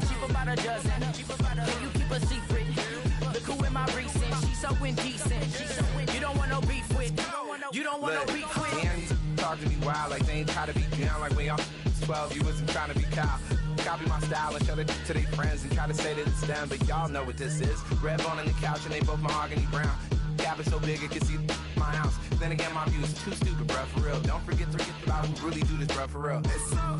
Cheap about a dozen. Can you keep a secret? Look who in my recent. She's so indecent. You don't want no beef with. You don't want no beef with. Damn, these talk to me wild like they ain't try to be down like when y'all 12. You wasn't trying to be Kyle. Copy my style and show it to their friends and try to say that it's them, but y'all know what this is. Red bone on the couch and they both mahogany brown. Gap is so big it can see my house. Then again, my views too stupid, bruh, for real. Don't forget about who really do this, bruh, for real. It's so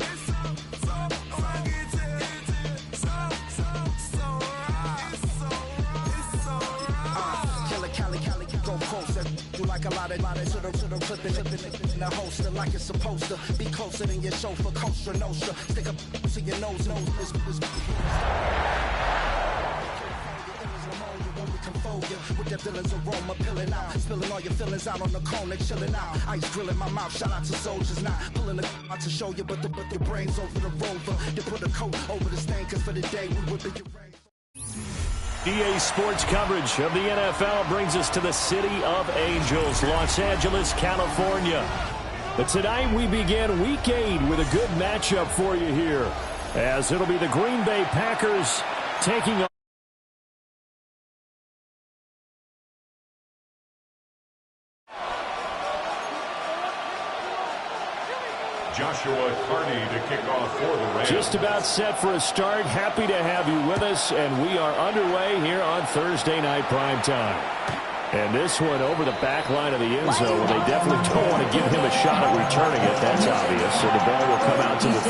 Cali, go closer. You like a lot of should've clipping in the holster like it's supposed to be closer than your chauffeur, Costa Nostra. Stick up to your nose. With that villain's aroma pilling out, spilling all your feelings out on the cone, they chilling out. Ice grilling my mouth, shout out to soldiers, not pulling the out to show you, but the brains over the rover. They put a coat over the stain, cause for the day we whipping your brains. EA Sports coverage of the NFL brings us to the City of Angels, Los Angeles, California. But tonight we begin Week 8 with a good matchup for you here, as it'll be the Green Bay Packers taking on Joshua Carney to kick off for the Rams. Just about set for a start. Happy to have you with us, and we are underway here on Thursday night primetime. And this one over the back line of the end zone. They definitely don't want to give him a shot at returning it. That's obvious. So the ball will come out to the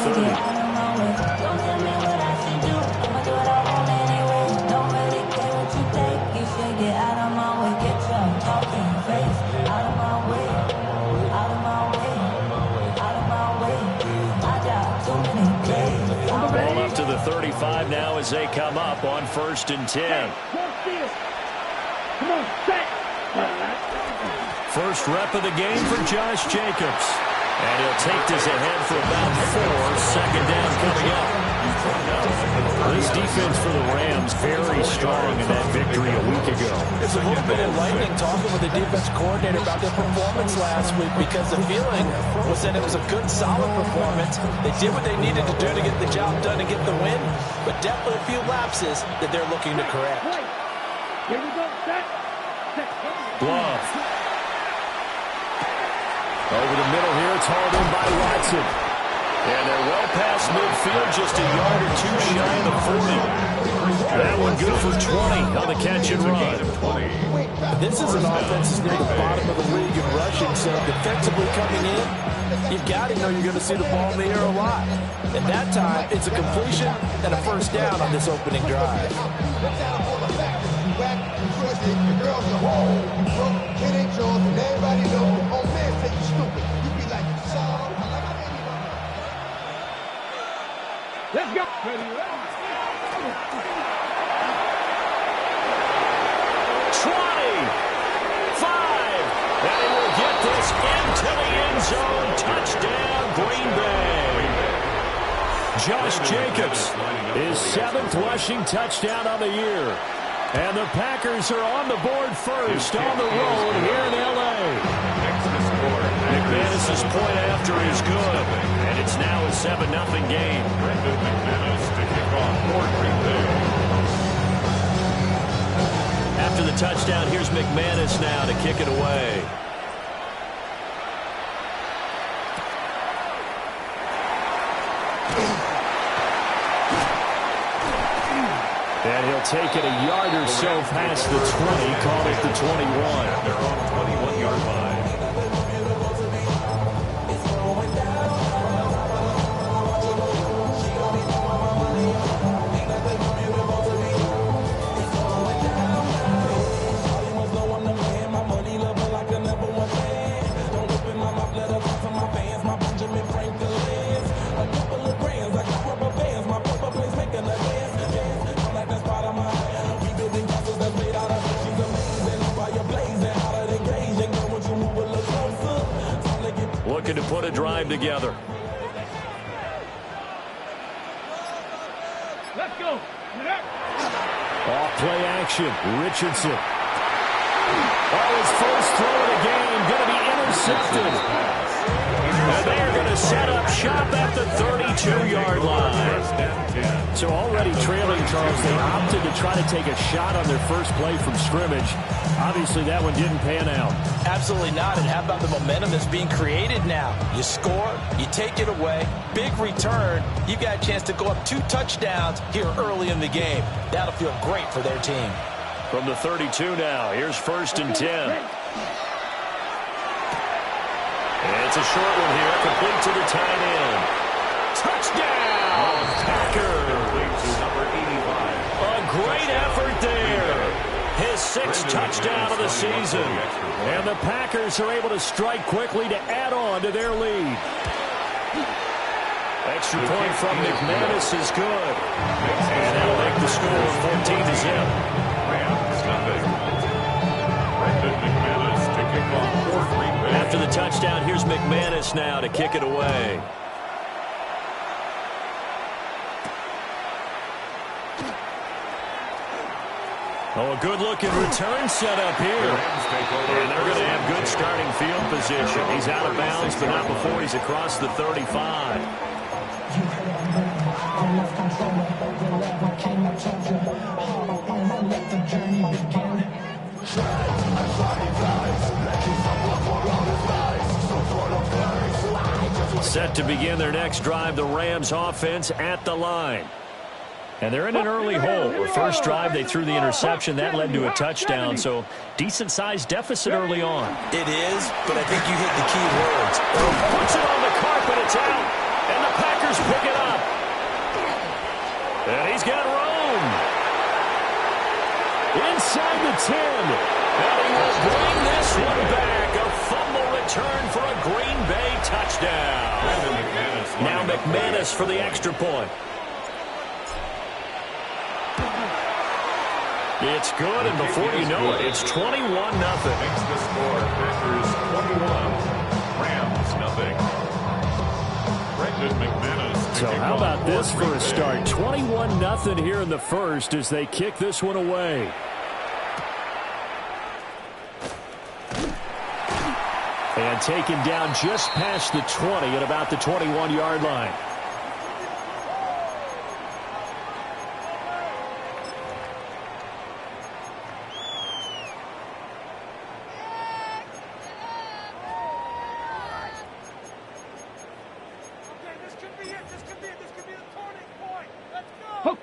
35 now as they come up on 1st and 10. First rep of the game for Josh Jacobs. And he'll take this ahead for about 4. Second down coming up. This defense for the Rams very strong in that victory a week ago. It's a little bit enlightening talking with the defense coordinator about their performance last week, because the feeling was that it was a good, solid performance. They did what they needed to do to get the job done and get the win, but definitely a few lapses that they're looking to correct. Here we go. Glove. Over the middle here, it's hauled in by Watson. And they're well past midfield, just a yard or two shy of the 40. That one good for 20 on the catch and run. This is an offense that's near the bottom of the league in rushing, so defensively coming in, you've got to know you're going to see the ball in the air a lot. And that time, it's a completion and a first down on this opening drive. Let's go. 20, 5, and he will get this into the end zone. Touchdown, Green Bay. Josh Jacobs, his 7th rushing touchdown on the year. And the Packers are on the board first on the road here in L.A. McManus's point after is good, and it's now a 7-0 game. Brandon McManus to kick off for Green Bay. After the touchdown, here's McManus now to kick it away. And he'll take it a yard or so past the 20, call it the 21. They're on 21-yard line. Looking to put a drive together. Let's go. Off play action. Richardson. Oh, his first throw of the game going to be intercepted. And they are going to set up shop at the 32-yard line. 10. So already trailing, Charles, they opted to try to take a shot on their first play from scrimmage. Obviously, that one didn't pan out. Absolutely not. And how about the momentum that's being created now? You score, you take it away, big return. You've got a chance to go up 2 touchdowns here early in the game. That'll feel great for their team. From the 32 now, here's 1st and 10. It's a short one here, complete to the tight end. Touchdown, Packers! Number 85. A great effort there. His 6th touchdown of the season. And the Packers are able to strike quickly to add on to their lead. Extra point from McManus is good. And that'll make the score 14-0. Rams, nothing. Brendan McManus to kick off for Green Bay. After the touchdown, here's McManus now to kick it away. Oh, a good-looking return set up here. And they're going to have good starting field position. He's out of bounds, but not before he's across the 35. Set to begin their next drive, the Rams offense at the line. And they're in an early hole. The first drive, they threw the interception. That led to a touchdown, so decent-sized deficit early on. It is, but I think you hit the key words. Puts it on the carpet, it's out, and the Packers pick it up. And he's got room. Inside the 10. And he will bring this one back. A fumble return for a Green Bay touchdown. Now McManus for the extra point. It's good, and before you know it, it's 21-0. Makes the score Packers 21, Rams nothing. Brendan McManus. So how about this for a start? 21-0 here in the first as they kick this one away. And taken down just past the 20 at about the 21-yard line.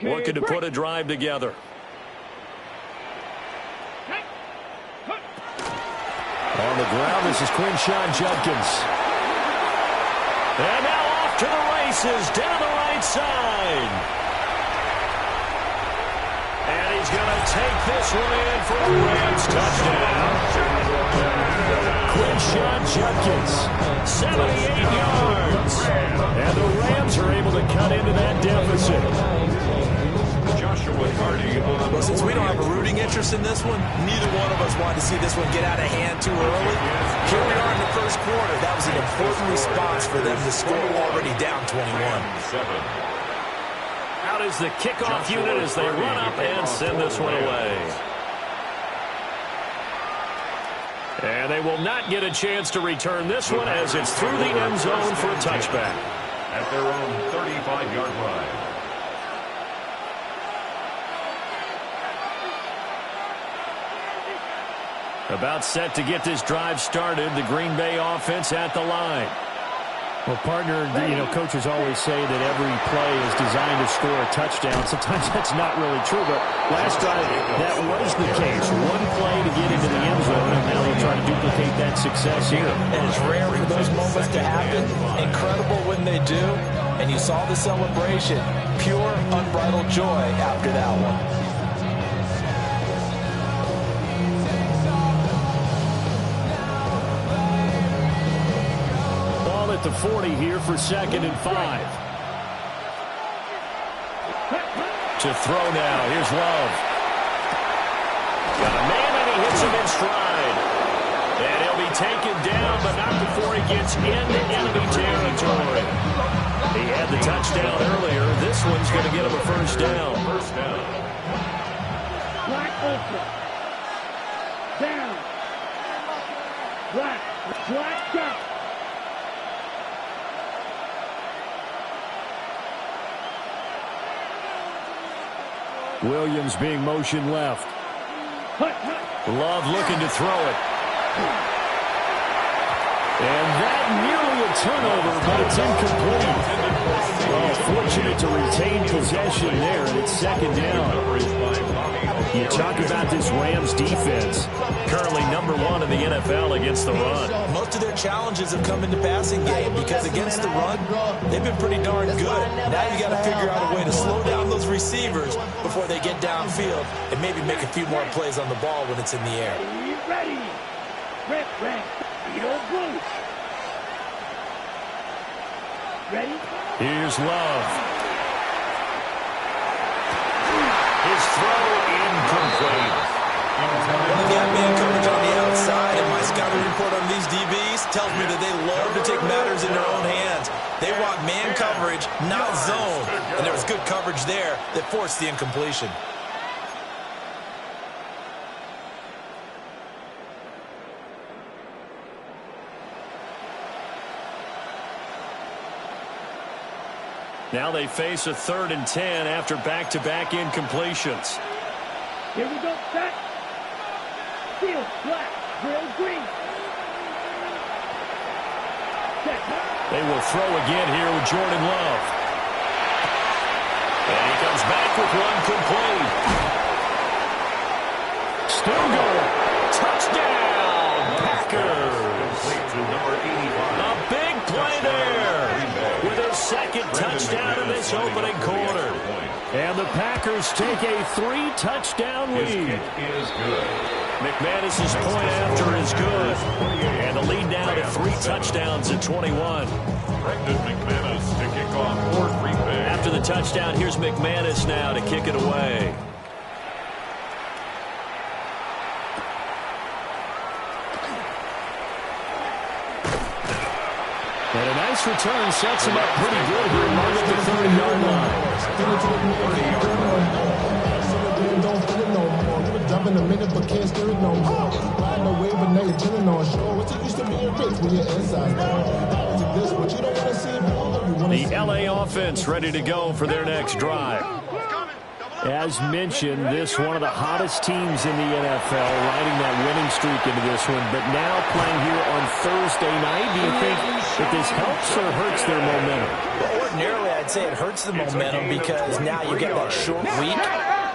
Looking to put a drive together. On the ground, this is Quinshawn Judkins. And now off to the races, down the right side. And he's going to take this one in for a Rams touchdown. Quinshawn Judkins, 78 yards. And the Rams are able to cut into that deficit. Well, since we don't have a rooting interest in this one, neither one of us wanted to see this one get out of hand too early. Here we are in the first quarter. That was an important response for them to score already down 21. Out is the kickoff unit as they run up and send this one away. And they will not get a chance to return this one as it's through the end zone for a touchback. At their own 35-yard line. About set to get this drive started, the Green Bay offense at the line. Well, partner, coaches always say that every play is designed to score a touchdown. Sometimes that's not really true, but last drive, that was the case. One play to get into the end zone, and now they try to duplicate that success here. And it's rare for those moments to happen. Incredible when they do. And you saw the celebration. Pure, unbridled joy after that one. At the 40 here for 2nd and 5. To throw now. Here's Love. Got a man and he hits him in stride. And he'll be taken down, but not before he gets into enemy territory. He had the touchdown earlier. This one's going to get him a first down. First down. Black ultra. Down. Black. Black down. Williams being motioned left. Love looking to throw it. And that nearly a turnover, but it's incomplete. Oh, fortunate to retain possession there, and it's second down. You talk about this Rams defense. Currently #1 in the NFL against the run. Most of their challenges have come in the passing game because against the run, they've been pretty darn good. Now you got to figure out a way to slow down those receivers before they get downfield and maybe make a few more plays on the ball when it's in the air. Ready. Red. Blue. Ready? Here's Love. His throw incomplete. When you got man coverage on the outside, and my scouting report on these DBs tells me that they love to take matters in their own hands. They want man coverage, not zone. And there was good coverage there that forced the incompletion. Now they face a 3rd and 10 after back-to-back incompletions. Here we go, set. Field, black, grill, green. Set. They will throw again here with Jordan Love. And he comes back with one complete. Still going. Touchdown, Packers. A big play there with his second touchdown in this opening quarter. And the Packers take a 3-touchdown lead. McManus's point after is good. And the lead now to 3 touchdowns at 21. Brendan McManus to kick off for Green Bay. After the touchdown, here's McManus now to kick it away. And a nice return sets him up pretty good here at the 30-yard line. Jump in a minute, but can't steer it no more. Riding the wave, but now you're chilling on shore. What's it used to being rich when you're inside? This, but you don't want to see the LA offense ready to go for their next drive. As mentioned, this one of the hottest teams in the NFL, riding that winning streak into this one, but now playing here on Thursday night. Do you think that this helps or hurts their momentum? Well, ordinarily, I'd say it hurts the momentum because now you get that short week.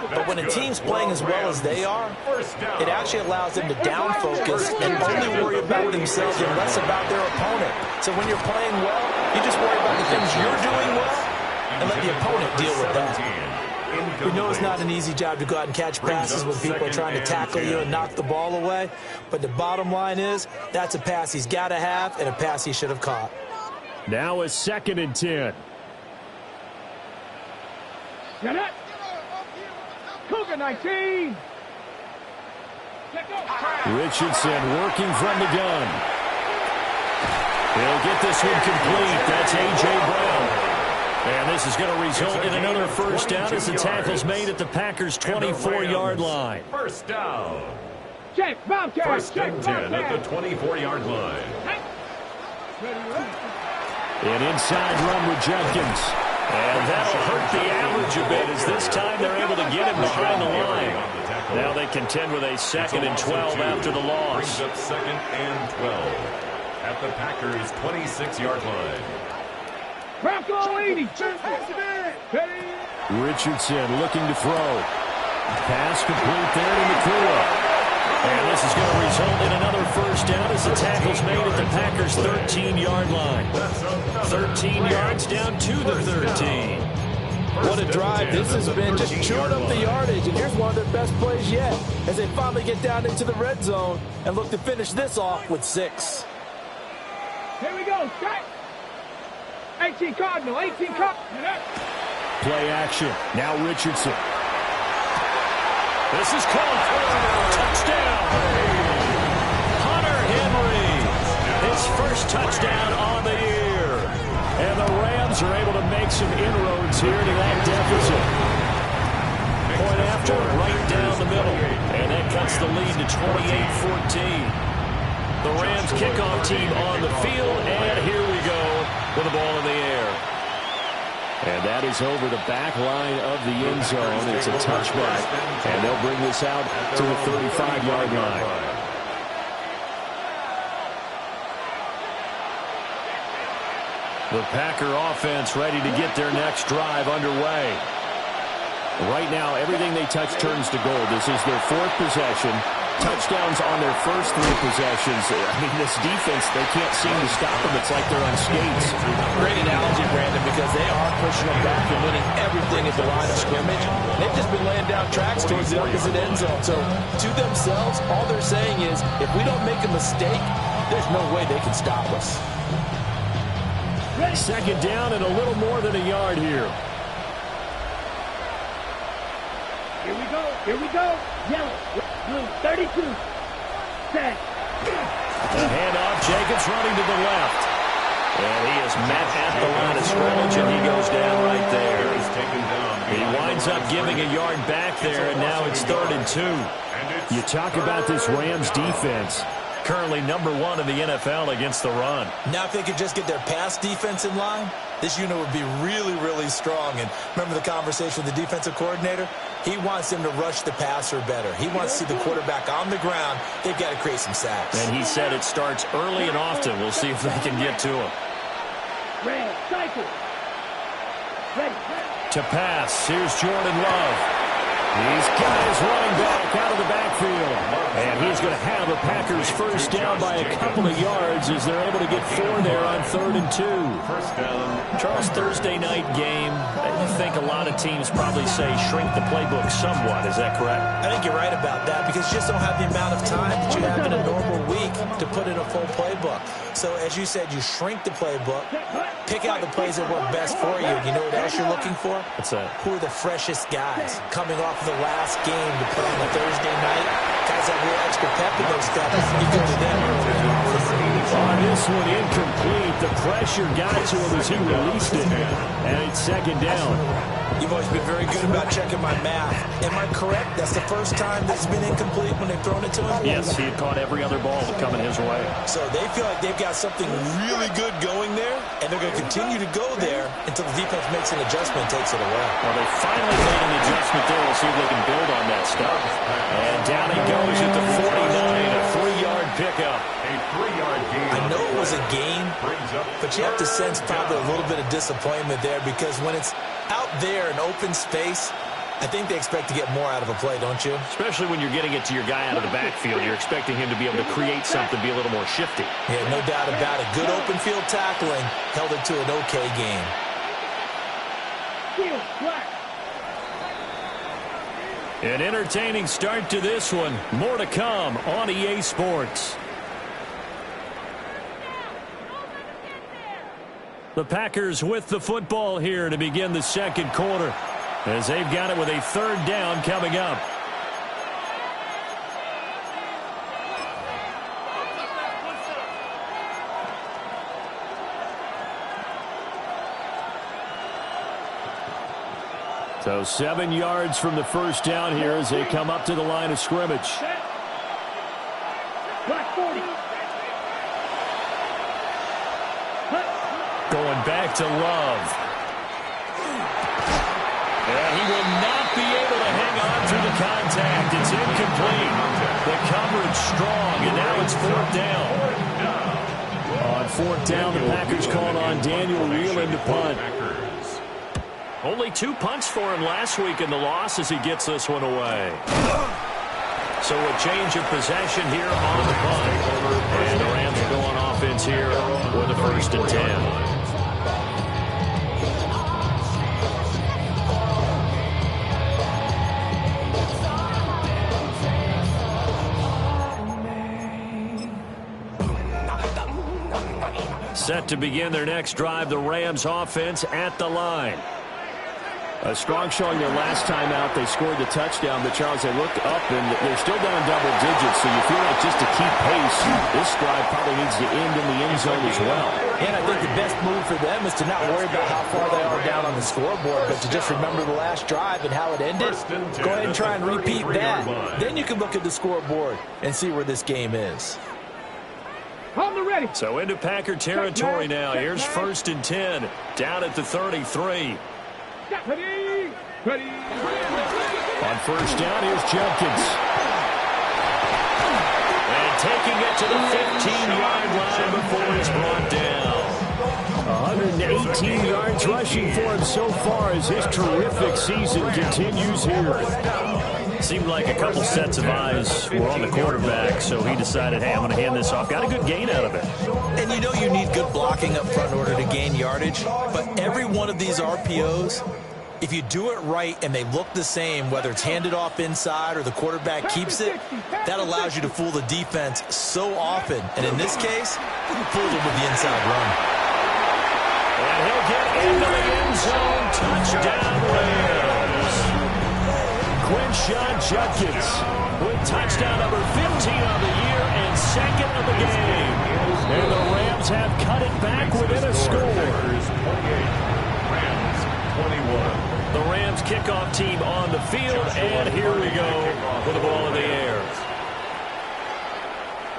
But when a team's playing as well as they are, it actually allows them to down focus and only worry about themselves and less about their opponent. So when you're playing well, you just worry about the things you're doing well and let the opponent deal with that. We know it's not an easy job to go out and catch passes when people are trying to tackle you and knock the ball away. But the bottom line is, that's a pass he's got to have and a pass he should have caught. Now a 2nd and 10. Get it. Cougar 19. Richardson working from the gun. He'll get this one complete. That's A.J. Brown. And this is going to result in another first down as the tackle's made at the Packers' 24-yard line. First down. Check, Bobcat. First and 10 at the 24-yard line. An inside run with Jenkins. And that'll hurt the average a bit as this time they're able to get him behind the line. Now they contend with a 2nd and 12 after the loss. Brings up 2nd and 12 at the Packers' 26-yard line. Richardson looking to throw. Pass complete there to Nakua. And this is going to result in another first down as the tackle's made at the Packers' 13-yard line. 13 yards down to the 13. What a drive this has been, just chewing up the yardage. And here's one of their best plays yet as they finally get down into the red zone and look to finish this off with 6. Here we go, strike. 18 Cardinal, 18 Cardinal. Play action. Now Richardson. This is called for touchdown. Hunter Henry. His first touchdown on the year. And the Rams are able to make some inroads here to that deficit. Point after, right down the middle. And that cuts the lead to 28-14. The Rams kickoff team on the field, and here we go with the ball in the air. And that is over the back line of the end zone. It's a touchback, and they'll bring this out to the 35-yard line. The Packer offense ready to get their next drive underway. Right now, everything they touch turns to gold. This is their 4th possession. Touchdowns on their first 3 possessions. I mean, this defense, they can't seem to stop them. It's like they're on skates. Great analogy, Brandon, because they are pushing them back and winning everything at the line of scrimmage. They've just been laying down tracks towards the opposite end zone. So, to themselves, all they're saying is, if we don't make a mistake, there's no way they can stop us. Second down and a little more than a yard here. Here we go. Here we go. Yellow. Blue. 32. Set. The handoff. Jacobs running to the left. And he is met at the line of scrimmage, and he goes down right there. He winds up giving a yard back there, and now it's 3rd and 2. You talk about this Rams defense. Currently number 1 in the NFL against the run. Now if they could just get their pass defense in line, this unit would be really, really strong. And remember the conversation with the defensive coordinator? He wants them to rush the passer better. He wants to see the quarterback on the ground. They've got to create some sacks. And he said it starts early and often. We'll see if they can get to him. Red. Cycle. Ready. To pass. Here's Jordan Love. He's got his running back out of the backfield. And he's going to have a Packers first down by a couple of yards as they're able to get 4 there on 3rd and 2. First down. Charles, Thursday night game, I think a lot of teams probably say shrink the playbook somewhat. Is that correct? I think you're right about that because you just don't have the amount of time that you have in a normal week to put in a full playbook. So as you said, you shrink the playbook, pick out the plays that work best for you. You know what else you're looking for? What's that? Who are the freshest guys coming off of the last game to play on a Thursday night? Guys have a little extra pep in their step. You go to them. On this one, incomplete. The pressure got to him as he released it. And it's 2nd down. You've always been very good about checking my math. Am I correct? That's the first time that it's been incomplete when they've thrown it to him? Yes, he had caught every other ball coming his way. So they feel like they've got something really good going there, and they're going to continue to go there until the defense makes an adjustment and takes it away. Well, they finally made an adjustment there. We'll see if they can build on that stuff. And down he goes at the 49, a 3-yard pickup. A 3-yard gain. I know it was a gain, but you have to sense probably a little bit of disappointment there because when it's out there in open space, I think they expect to get more out of a play, don't you? Especially when you're getting it to your guy out of the backfield. You're expecting him to be able to create something, be a little more shifty. Yeah, no doubt about it. Good open field tackling held it to an okay game. An entertaining start to this one. More to come on EA Sports. The Packers with the football here to begin the 2nd quarter, as they've got it with a 3rd down coming up. So 7 yards from the first down here as they come up to the line of scrimmage. Black 40. Going back to Love. And he will not be able to hang on through the contact. It's incomplete. The coverage strong, and now it's 4th down. On 4th down, the Packers called on Daniel Whelan to punt. Only 2 punts for him last week in the loss as he gets this one away. So a change of possession here on the punt. And the Rams will go on offense here with a 1st and 10. Set to begin their next drive, the Rams offense at the line. A strong showing their last time out. They scored the touchdown, but Charles, they look up and they're still down double digits, so you feel like just to keep pace, this drive probably needs to end in the end zone as well. And I think the best move for them is to not worry about how far they are down on the scoreboard, but to just remember the last drive and how it ended. Go ahead and try and repeat that. Then you can look at the scoreboard and see where this game is. Hold them ready. So into Packer territory now. Here's 1st and 10. Down at the 33. Ready. Ready. On 1st down, here's Jenkins. And taking it to the 15-yard line before it's brought down. 118 yards rushing for him so far as his terrific season continues here. Seemed like a couple sets of eyes were on the quarterback, so he decided, hey, I'm going to hand this off. Got a good gain out of it. And you know you need good blocking up front in order to gain yardage, but every one of these RPOs, if you do it right and they look the same, whether it's handed off inside or the quarterback keeps it, that allows you to fool the defense so often. And in this case, he fooled him with the inside run. And he'll get into the end zone. Touchdown, Rams. Quinshon Judkins with touchdown number 15 on the year and 2nd of the game. And the Rams have cut it back within a score. Rams 21. The Rams kickoff team on the field, and here we go with the ball in the air.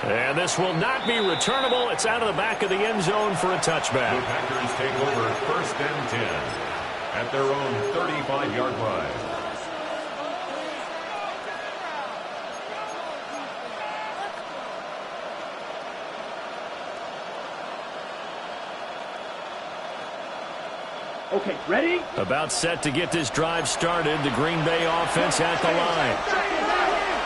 And this will not be returnable. It's out of the back of the end zone for a touchback. The Packers take over 1st and 10 at their own 35-yard line. Okay, ready? About set to get this drive started. The Green Bay offense at the line.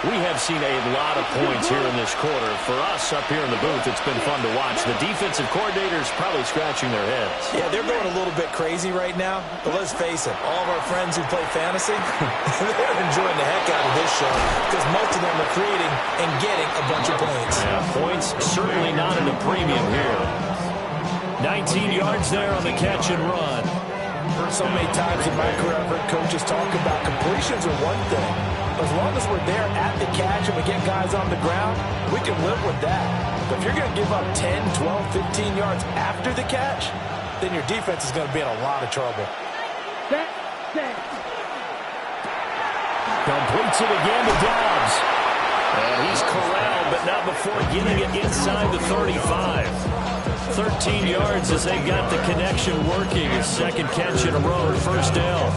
We have seen a lot of points here in this quarter. For us up here in the booth, it's been fun to watch. The defensive coordinators probably scratching their heads. Yeah, they're going a little bit crazy right now. But let's face it, all of our friends who play fantasy, they're enjoying the heck out of this show because most of them are creating and getting a bunch of points. Yeah, points certainly not at a premium here. 19 yards there on the catch and run. So many times in my career, I've heard coaches talk about completions are one thing. As long as we're there at the catch and we get guys on the ground, we can live with that. But if you're going to give up 10, 12, 15 yards after the catch, then your defense is going to be in a lot of trouble. Completes it again to Dobbs. And he's corralled, but not before getting it inside the 35. 13 yards as they got the connection working. His 2nd catch in a row, 1st down.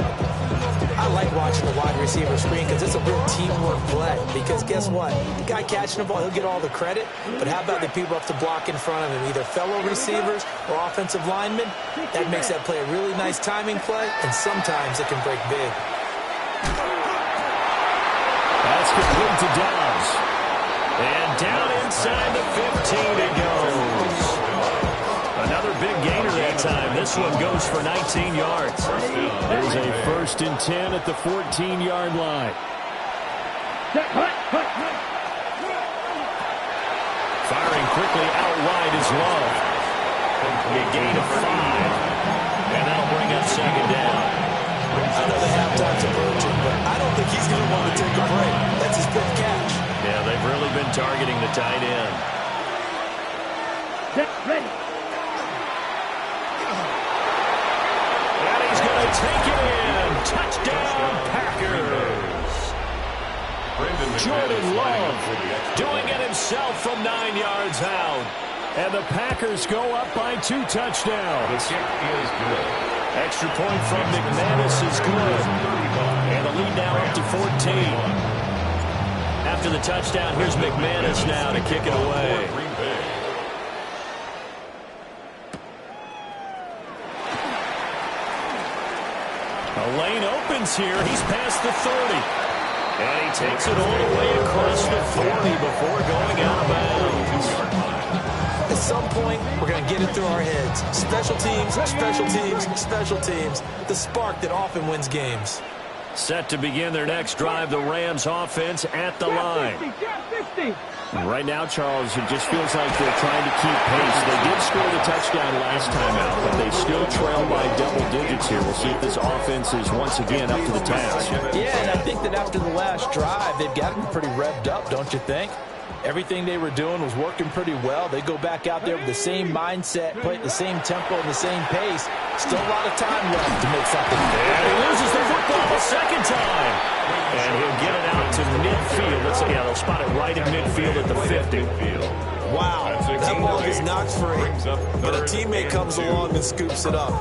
I like watching the wide receiver screen because it's a real teamwork play. Because guess what? The guy catching the ball, he'll get all the credit. But how about the people up to block in front of him, either fellow receivers or offensive linemen? That makes that play a really nice timing play, and sometimes it can break big. That's complete to Dobbs. And down inside the 15 it goes. Another big gainer that time. This one goes for 19 yards. There's a 1st and 10 at the 14-yard line. Firing quickly out wide is Love. A gain of 5. And that'll bring up 2nd down. I know the halftime's approaching, but I don't think he's going to want to take a break. That's his 5th catch. Yeah, they've really been targeting the tight end. Ready. He's going to take it in. Touchdown, Packers. Jordan Love doing it himself from 9 yards out. And the Packers go up by 2 touchdowns. The kick is good. Extra point from McManus is good. And the lead now up to 14. After the touchdown, here's McManus now to kick it away. A lane opens here. He's past the 30. And he takes it all the way across the 40 before going out of bounds. At some point, we're going to get it through our heads. Special teams, special teams, special teams. The spark that often wins games. Set to begin their next drive, the Rams offense at the line. Right now, Charles, it just feels like they're trying to keep pace. They did score the touchdown last time out, but they still trail by double digits here. We'll see if this offense is once again up to the task. Yeah, and I think that after the last drive, they've gotten pretty revved up, don't you think? Everything they were doing was working pretty well. They go back out there with the same mindset, play at the same tempo and the same pace. Still a lot of time left to make something. And he loses the football a 2nd time. And he'll get it out to midfield. They'll spot it right in midfield at the 50. Wow, that ball is knocked free, but a teammate comes along and scoops it up.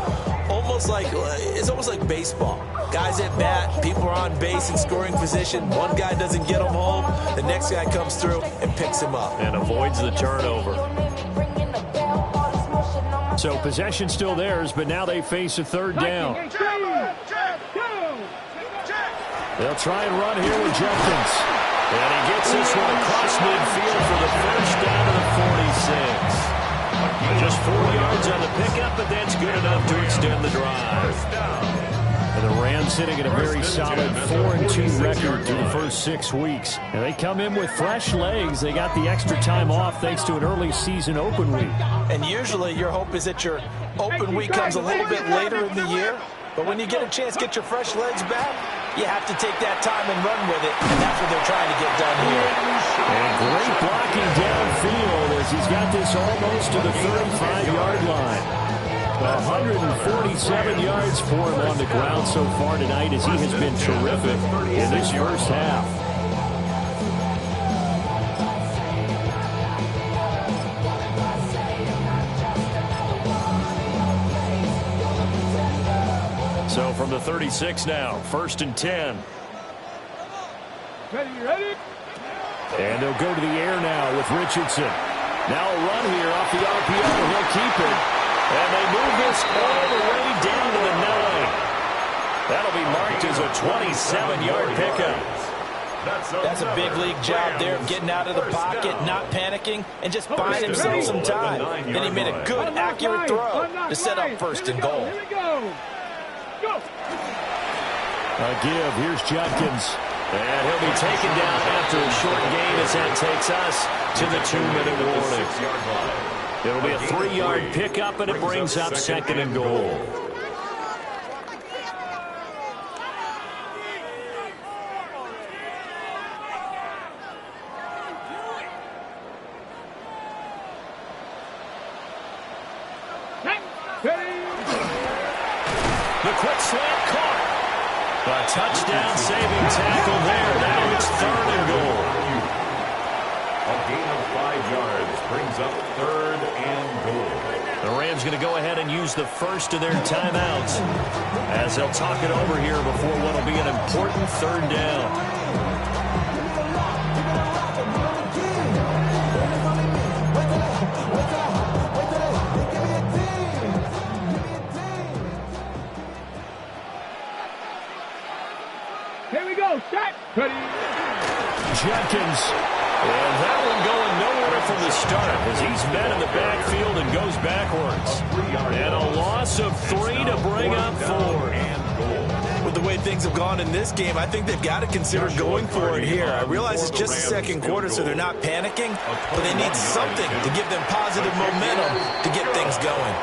It's almost like baseball. Guys at bat, people are on base in scoring position. One guy doesn't get him home, the next guy comes through and picks him up. And avoids the turnover. So possession still theirs, but now they face a third down. They'll try and run here with Jenkins. And he gets this one across midfield for the first down to the 46. Just 4 yards on the pickup, but that's good enough to extend the drive. And the Rams sitting at a very solid 4-2 record through the first 6 weeks. And they come in with fresh legs. They got the extra time off thanks to an early season open week. And usually your hope is that your open week comes a little bit later in the year. But when you get a chance to get your fresh legs back, you have to take that time and run with it. And that's what they're trying to get done here. And great blocking downfield as he's got this almost to the 35-yard line. 147 yards for him on the ground so far tonight as he has been terrific in this first half. So from the 36 now, 1st and 10. Ready? And they'll go to the air now with Richardson. Now a run here off the RPO. He'll keep it. And they move this all the way down to the 9. That'll be marked as a 27-yard pickup. That's a big league job there of getting out of the pocket, not panicking, and just buying himself some time. Then he made a good, accurate throw to set up 1st and goal. Here we go. Go. A give. Here's Judkins. And he'll be taken down after a short gain as that takes us to the 2-minute warning. It'll be a 3-yard pickup, and it brings up 2nd and goal. The quick slant caught. A touchdown-saving tackle there. Now it's 3rd and goal. A gain of 5 yards brings up 3rd and goal. The Rams going to go ahead and use the first of their timeouts as they'll talk it over here before what will be an important 3rd down. Here we go. Set. Ready. Jenkins. And that one going nowhere from the start as he's met in the backfield and goes backwards. And a loss of 3 to bring up 4. With the way things have gone in this game, I think they've got to consider going for it here. I realize it's just the 2nd quarter, so they're not panicking, but they need something to give them positive momentum to get things going.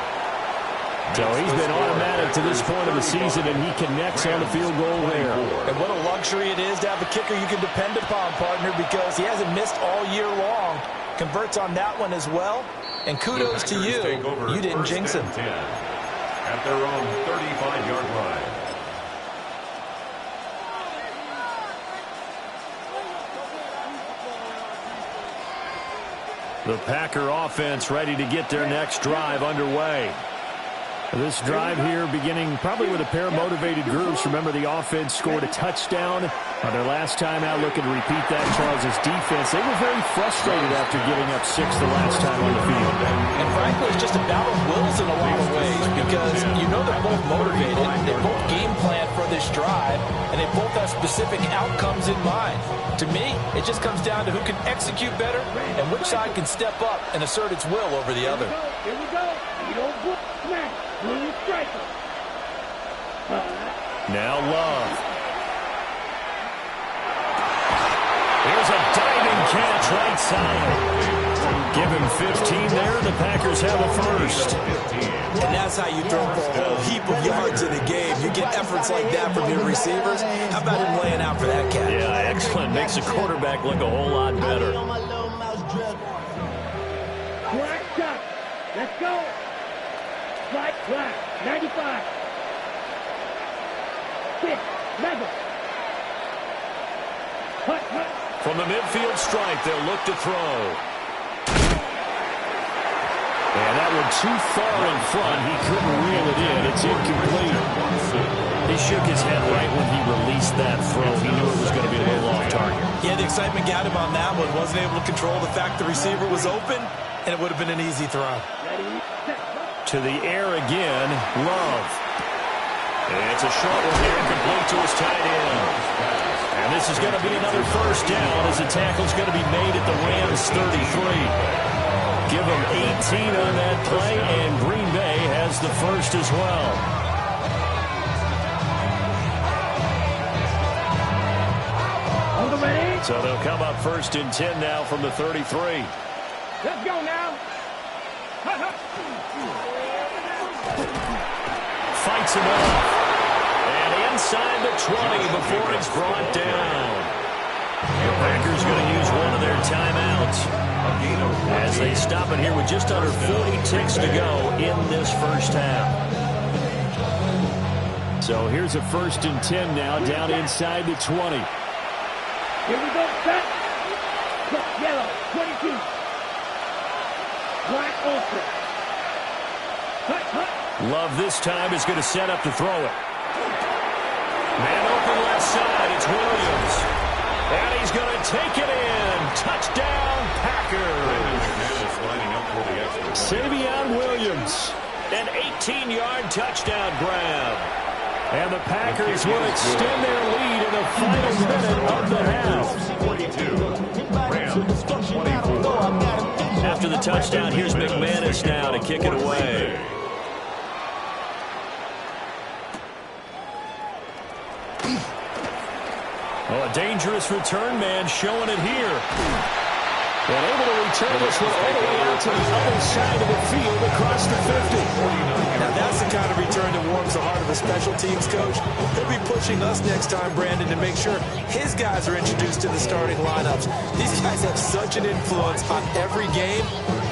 So he's been automatic to this point of the season, and he connects on the field goal there. And what a luxury it is to have a kicker you can depend upon, partner, because he hasn't missed all year long. Converts on that one as well. And kudos to you. You didn't jinx him. At their own 35-yard line. The Packer offense ready to get their next drive underway. This drive here beginning probably with a pair of motivated groups. Remember, the offense scored a touchdown on their last time out. Looking to repeat that. Charles' defense, they were very frustrated after giving up 6 the last time on the field. And frankly, it's just a battle of wills in a lot of ways because you know they're both motivated. They both game plan for this drive, and they both have specific outcomes in mind. To me, it just comes down to who can execute better and which side can step up and assert its will over the other. Here we go. You don't put smack. Now Love. Here's a diving catch right side. Give him 15 there. The Packers have a first. And that's how you throw for a whole heap of yards in a game. You get efforts like that from your receivers. How about him laying out for that catch? Yeah, excellent. Makes the quarterback look a whole lot better. Let's go. Flat, 95. 6, level. Hut. From the midfield stripe, they'll look to throw. And that one too far in front. He couldn't reel it in. It's incomplete. He shook his head right when he released that throw. He knew it was going to be a little off target. Yeah, the excitement got him on that one. Wasn't able to control the fact the receiver was open, and it would have been an easy throw. To the air again, Love. And it's a short one here, complete to his tight end. And this is going to be another first down as the tackle's going to be made at the Rams 33. Give them 18 on that play, and Green Bay has the first as well. So they'll come up first and 10 now from the 33. Let's go now. Fights him off. And inside the 20 before it's brought down. The Packers going to use one of their timeouts as they stop it here with just under 40 ticks to go in this first half. So here's a first and 10 now down inside the 20. Here we go, set. Yellow, 22. Black open. Hut. Love this time is going to set up to throw it. Man open left side, it's Williams. And he's going to take it in. Touchdown, Packers. Savion Williams, an 18-yard touchdown grab. And the Packers will extend their lead in the final minute of the half. 42. Rams 24. After the touchdown, here's McManus now to kick it away. Oh, a dangerous return man showing it here. And able to return this one all the way out to the other side of the field across the 50. Now that's the kind of return that warms the heart of a special teams coach. He'll be pushing us next time, Brandon, to make sure his guys are introduced to the starting lineups. These guys have such an influence on every game.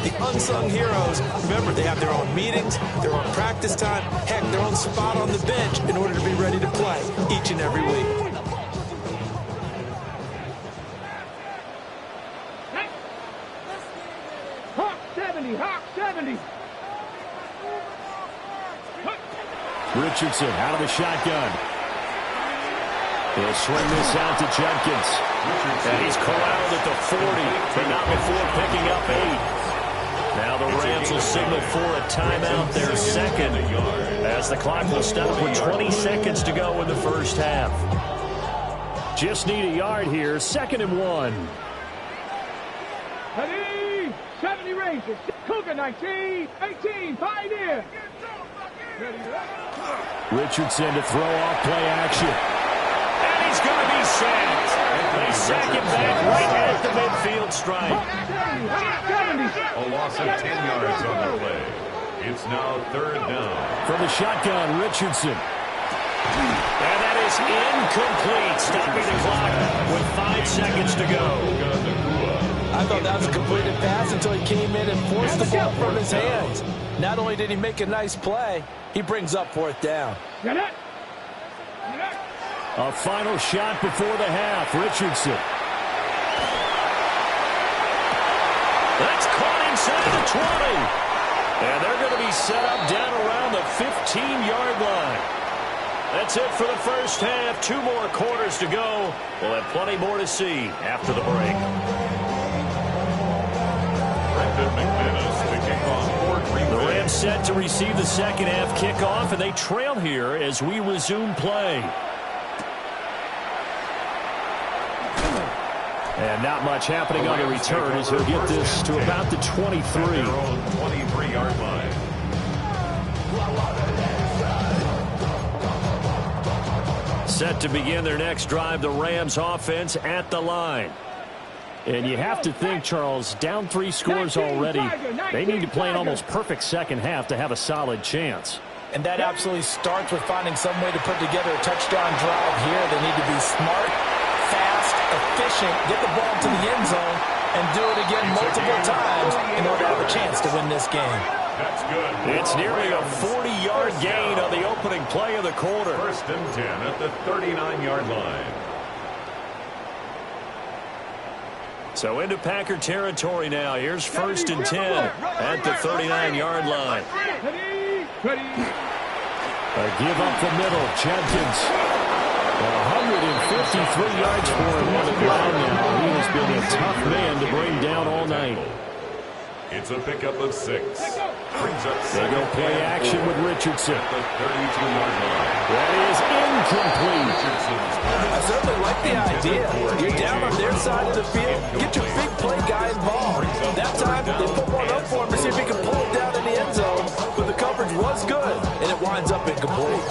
The unsung heroes, remember, they have their own meetings, their own practice time, heck, their own spot on the bench in order to be ready to play each and every week. Hawk 70. Richardson out of the shotgun. He'll swing this out to Jenkins. And he's corralled at the 40, but not before picking up 8. Now the Rams will signal for a timeout, their second, as the clock will stop with 20 seconds to go in the first half. Just need a yard here, 2nd and 1. Ready, 70 Rangers, Cougar 19, 18, Pioneer. Richardson to throw off play action. And he's going to be sacked. They sack him back right at the midfield stripe. A loss of 10 yards on the play. It's now 3rd down. From the shotgun, Richardson. And that is incomplete, stopping the clock with 5 seconds to go. I thought that was a completed pass until he came in and forced the ball from his hands. Not only did he make a nice play, he brings up 4th down. A final shot before the half, Richardson. That's caught inside the 20. And they're going to be set up down around the 15-yard line. That's it for the first half. 2 more quarters to go. We'll have plenty more to see after the break. The Rams set to receive the second half kickoff, and they trail here as we resume play. And not much happening on the return as he'll get this to about the 23. 23-yard line. Set to begin their next drive, the Rams offense at the line. And you have to think, Charles, down 3 scores already. They need to play an almost perfect second half to have a solid chance. And that absolutely starts with finding some way to put together a touchdown drive here. They need to be smart, fast, efficient, get the ball to the end zone, and do it again multiple times in order to have a chance to win this game. That's good. It's nearly a 40-yard gain on the opening play of the quarter. 1st and 10 at the 39-yard line. So into Packer territory now. Here's 1st and 10 at the 39-yard line. A give up the middle. Jenkins. 153 yards for him on the ground now. He has been a tough man to bring down all night. It's a pickup of 6. They go play action with Richardson. The 32-yard line. That is incomplete. I certainly like the idea. You're down on their side of the field. Get your big play guy involved. That time, they put one up for him to see if he can pull it down in the end zone. But the coverage was good, and it winds up incomplete.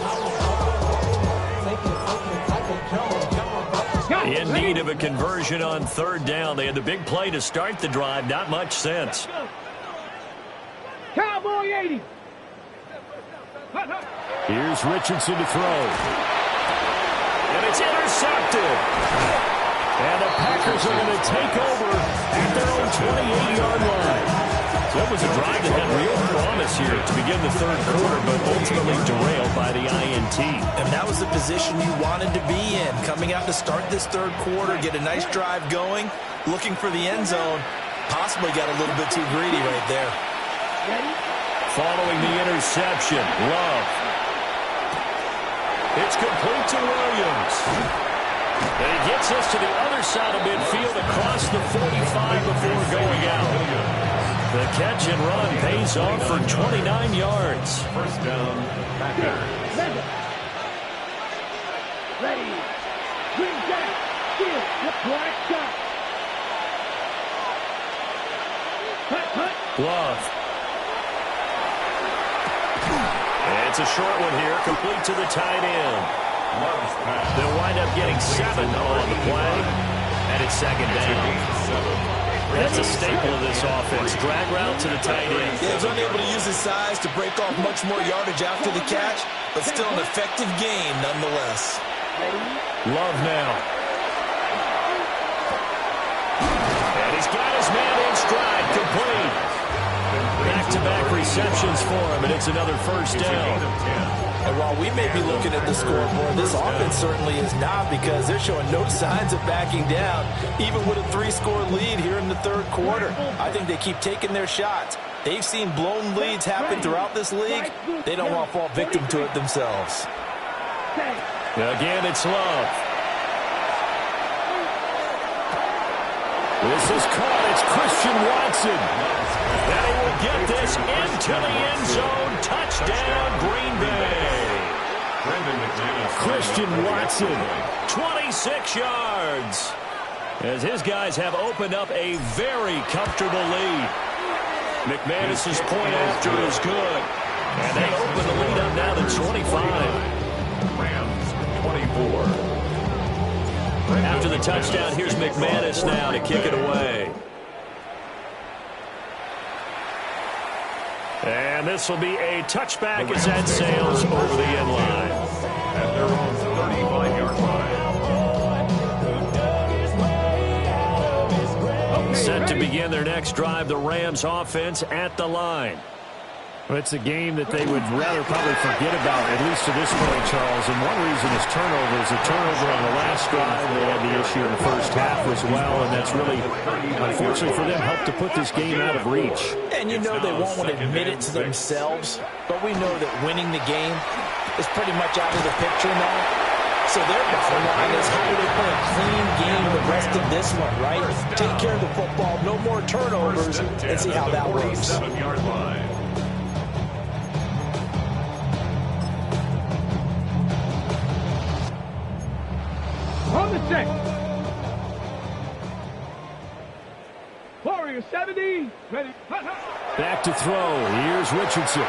In need of a conversion on 3rd down. They had the big play to start the drive. Not much sense. Cowboy 80. Here's Richardson to throw. And it's intercepted. And the Packers are going to take over at their own 28-yard line. So it was a drive that had real promise here to begin the 3rd quarter, but ultimately derailed by the INT. And that was the position you wanted to be in. Coming out to start this 3rd quarter, get a nice drive going, looking for the end zone. Possibly got a little bit too greedy right there. Following the interception, Love. It's complete to Williams. And he gets us to the other side of midfield across the 45 before going out. The catch and run pays off for 29 yards. 1st down, Packers. Ready. Green jack. Give. Black shot. Love. It's a short one here, complete to the tight end. They'll wind up getting 7 on the play, and it's 2nd down. That's a staple of this offense. Drag route to the tight end. Yeah, he's unable to use his size to break off much more yardage after the catch, but still an effective gain nonetheless. Love now. And he's got his man in stride, complete. Back-to-back receptions for him, and it's another 1st down. And while we may be looking at the scoreboard, this offense certainly is not, because they're showing no signs of backing down, even with a 3-score lead here in the 3rd quarter. I think they keep taking their shots. They've seen blown leads happen throughout this league. They don't want to fall victim to it themselves. Again, it's Love. This is caught. It's Christian Watson. And he will get this into the end zone. Touchdown, Green Bay. Christian Watson, 26 yards. As his guys have opened up a very comfortable lead. McManus's point after is good. And they open the lead up now to 25. Rams, 24. After the touchdown, here's McManus now to kick it away. And this will be a touchback as that sails over the end line. At their own 35-yard line. Set to begin their next drive, the Rams offense at the line. Well, it's a game that they would rather probably forget about, at least to this point, Charles. And one reason is turnovers. A turnover on the last drive. They had the issue in the first half as well, and that's really, unfortunately for them, helped to put this game out of reach. And you know they won't want to admit it to themselves, but we know that winning the game is pretty much out of the picture now. So their bottom line is, how do they play a clean game the rest of this one, right? Take care of the football, no more turnovers, and see how that works. 47-yard line. On the check. Warrior 70. Ready. Back to throw. Here's Richardson.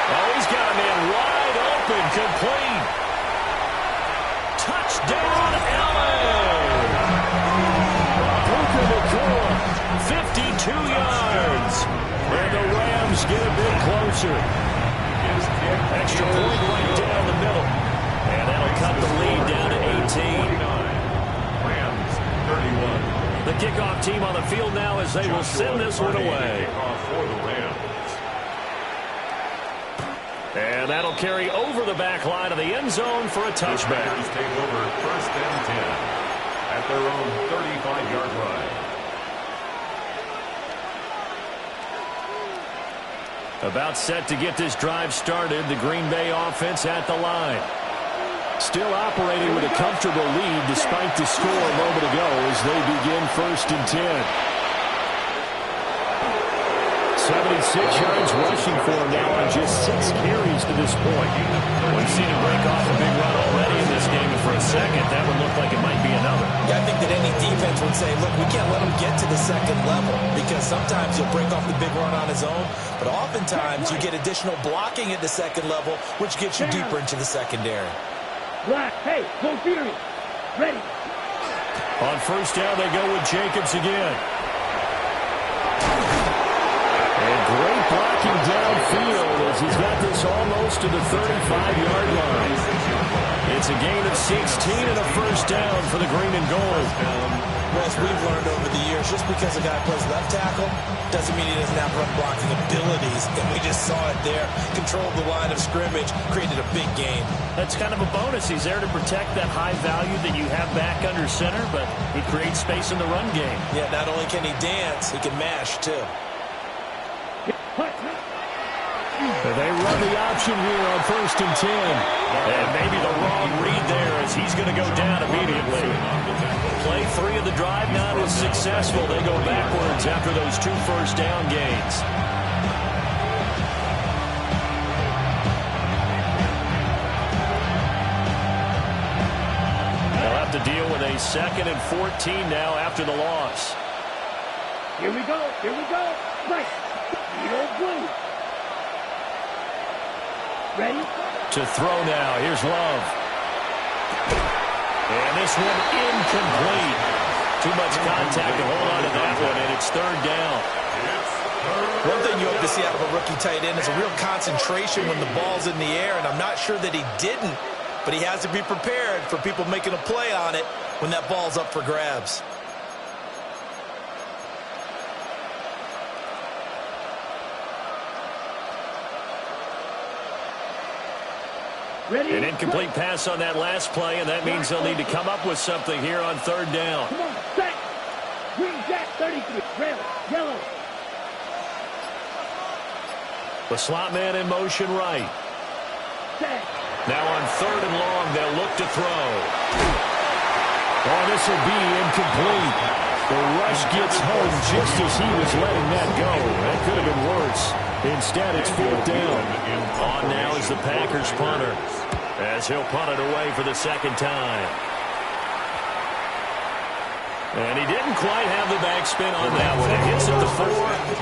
Oh, he's got a man wide open, complete. Touchdown, Allen. Puka Nacua, 52 yards. And the Rams get a bit closer. Extra point right down the middle. And that'll cut the lead down to 18. Rams, 31. The kickoff team on the field now as they will send this one away. For the Rams. And that'll carry over the back line of the end zone for a touchback. Take over 1st and 10. At at their own 35-yard line. About set to get this drive started. The Green Bay offense at the line. Still operating with a comfortable lead despite the score a moment ago as they begin 1st and 10. 76 yards rushing for him now on just 6 carries to this point. We've seen him break off a big run already in this game, and for a second, that would look like it might be another. Yeah, I think that any defense would say, look, we can't let him get to the second level because sometimes he'll break off the big run on his own, but oftentimes you get additional blocking at the second level, which gets you deeper into the secondary. Black, hey, go serious. Ready. On 1st down, they go with Jacobs again. And great blocking downfield as he's got this almost to the 35-yard line. It's a gain of 16 and a 1st down for the green and gold. As we've learned over the years, just because a guy plays left tackle doesn't mean he doesn't have run blocking abilities. And we just saw it there. Controlled the line of scrimmage, created a big gain. That's kind of a bonus. He's there to protect that high value that you have back under center, but he creates space in the run game. Yeah, not only can he dance, he can mash too. They run the option here on 1st and 10. And maybe the wrong read there as he's going to go down immediately. Play 3 of the drive not as successful. They go backwards after those 2 first down gains. They'll have to deal with a 2nd and 14 now after the loss. Here we go. Here we go. Right. Eagle blue. Ready? To throw now. Here's Love. And this one incomplete. Too much contact to hold on to that one, and it's 3rd down. One thing you hope to see out of a rookie tight end is a real concentration when the ball's in the air, and I'm not sure that he didn't, but he has to be prepared for people making a play on it when that ball's up for grabs. Ready? An incomplete pass on that last play, and that means they'll need to come up with something here on 3rd down. Come on, set. Green jack 33. Red, yellow. The slot man in motion right. Set. Now on 3rd and long, they'll look to throw. Oh, this will be incomplete. The rush gets home just as he was letting that go. That could have been worse. Instead, it's 4th down. On now is the Packers punter, as he'll punt it away for the 2nd time. And he didn't quite have the backspin on that one. It hits at the 4.